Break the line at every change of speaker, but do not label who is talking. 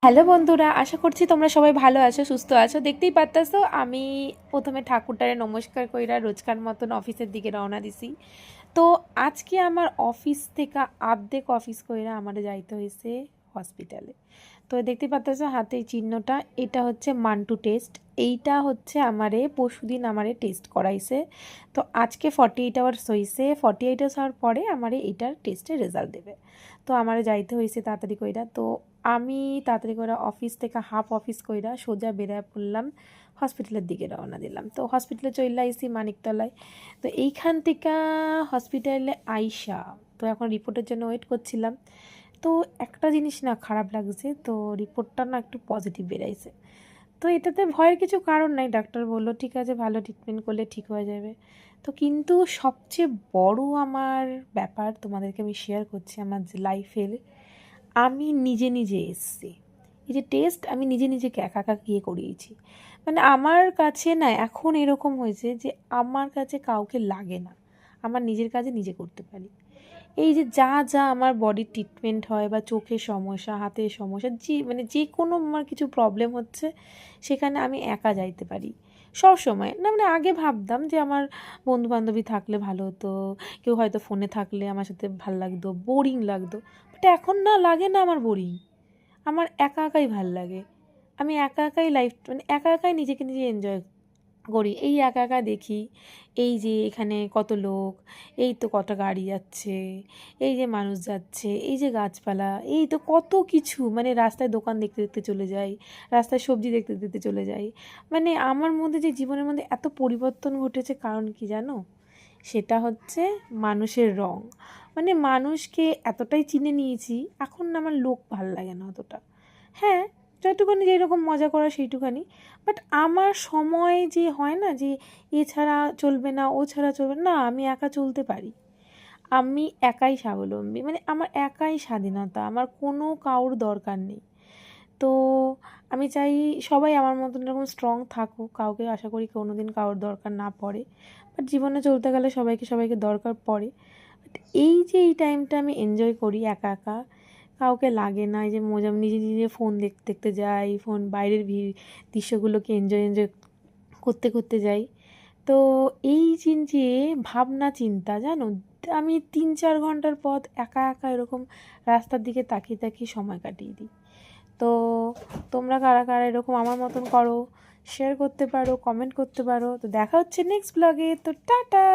Hello বন্ধুরা, আশা করছি তোমরা সবাই ভালো আছো, সুস্থ আছো। দেখতেই পারতাছো আমি প্রথমে ঠাকুরটারে নমস্কার কইরা রোজকার মতন অফিসের দিকে রওনা দিছি। তো আজকে আমার অফিস থেকে আর্ধেক অফিস কইরা আমারে যাইতে হয়েছে হসপিটালে। তো দেখতেই পারতাছো হাতে এই চিহ্নটা, এটা হচ্ছে মান্টু টেস্ট। এইটা হচ্ছে আমারে পরশুদিন আমারে টেস্ট করাইছে। তো আজকে 48 আওয়ার্স হইছে, 48 আওয়ার্স হওয়ার পরে আমারে এইটার টেস্টের রেজাল্ট দেবে। তো আমারে যাইতে হয়েছে তাড়াতাড়ি কইরা। তো আমি তাড়াতাড়ি করে অফিস থেকে হাফ অফিস কইরা সোজা বেরিয়ে পড়লাম, হসপিটালের দিকে রওনা দিলাম। তো হসপিটালে চলে আইসি মানিকতলায়। তো এইখান থেকে হসপিটালে আইসা তো এখন রিপোর্টের জন্য ওয়েট করছিলাম। তো একটা জিনিস না খারাপ লাগছে, তো রিপোর্টটা না একটু পজিটিভ বেরাইছে। তো এটাতে ভয়ের কিছু কারণ নাই, ডাক্তার বললো ঠিক আছে, ভালো ট্রিটমেন্ট করলে ঠিক হয়ে যাবে। তো কিন্তু সবচেয়ে বড় আমার ব্যাপার তোমাদেরকে আমি শেয়ার করছি আমার লাইফের, আমি নিজে নিজে এসছি। এই যে টেস্ট আমি নিজে নিজেকে একা একা গিয়ে করিয়েছি। মানে আমার কাছে না এখন এরকম হয়েছে যে আমার কাছে কাউকে লাগে না, আমার নিজের কাজে নিজে করতে পারি। এই যে যা যা আমার বডির ট্রিটমেন্ট হয় বা চোখের সমস্যা, হাতের সমস্যা, যে কোনো আমার কিছু প্রবলেম হচ্ছে সেখানে আমি একা যাইতে পারি সব সময়। না মানে আগে ভাবতাম যে আমার বন্ধু বান্ধবী থাকলে ভালো হতো, কেউ হয়তো ফোনে থাকলে আমার সাথে ভাল লাগতো, বোরিং লাগতো। বাট এখন না লাগে না আমার বোরিং, আমার একা একাই ভাল লাগে। আমি একা একাই লাইফ মানে একা একাই নিজেকে নিজে এনজয় করি। এই একা একা দেখি এই যে এখানে কত লোক, এই তো কত গাড়ি যাচ্ছে, এই যে মানুষ যাচ্ছে, এই যে গাছপালা, এই তো কত কিছু, মানে রাস্তায় দোকান দেখতে দেখতে চলে যাই, রাস্তায় সবজি দেখতে দেখতে চলে যাই। মানে আমার মধ্যে যে জীবনের মধ্যে এত পরিবর্তন ঘটেছে, কারণ কি জানো? সেটা হচ্ছে মানুষের রং। মানে মানুষকে এতটাই চিনে নিয়েছি, এখন না আমার লোক ভাল লাগে না অতটা। হ্যাঁ, যতটুখানি যেরকম মজা করা সেইটুখানি। বাট আমার সময় যে হয় না যে এ ছাড়া চলবে না, ও ছাড়া চলবে না, আমি একা চলতে পারি। আমি একাই স্বাবলম্বী, মানে আমার একাই স্বাধীনতা, আমার কোনো কারোর দরকার নেই। তো আমি চাই সবাই আমার মতন এরকম স্ট্রং থাকুক, কাউকে আশা করি কোনো দিন কারোর দরকার না পড়ে। বাট জীবনে চলতে গেলে সবাইকে সবাইকে দরকার পড়ে। বাট এই যে এই টাইমটা আমি এনজয় করি একা একা, কাউকে লাগে না। এই যে মজা নিজে নিজে ফোন দেখতে দেখতে যাই, ফোন বাইরের দৃশ্যগুলোকে এনজয় এনজয় করতে করতে যাই। তো এই যে ভাবনা চিন্তা জানো, আমি 3-4 ঘন্টার পথ একা একা এরকম রাস্তার দিকে তাকিয়ে তাকিয়ে সময় কাটিয়ে দিই। তো তোমরা কারা কারা এরকম আমার মতন করো, শেয়ার করতে পারো, কমেন্ট করতে পারো। তো দেখা হচ্ছে নেক্সট ব্লগে। তো টাটা।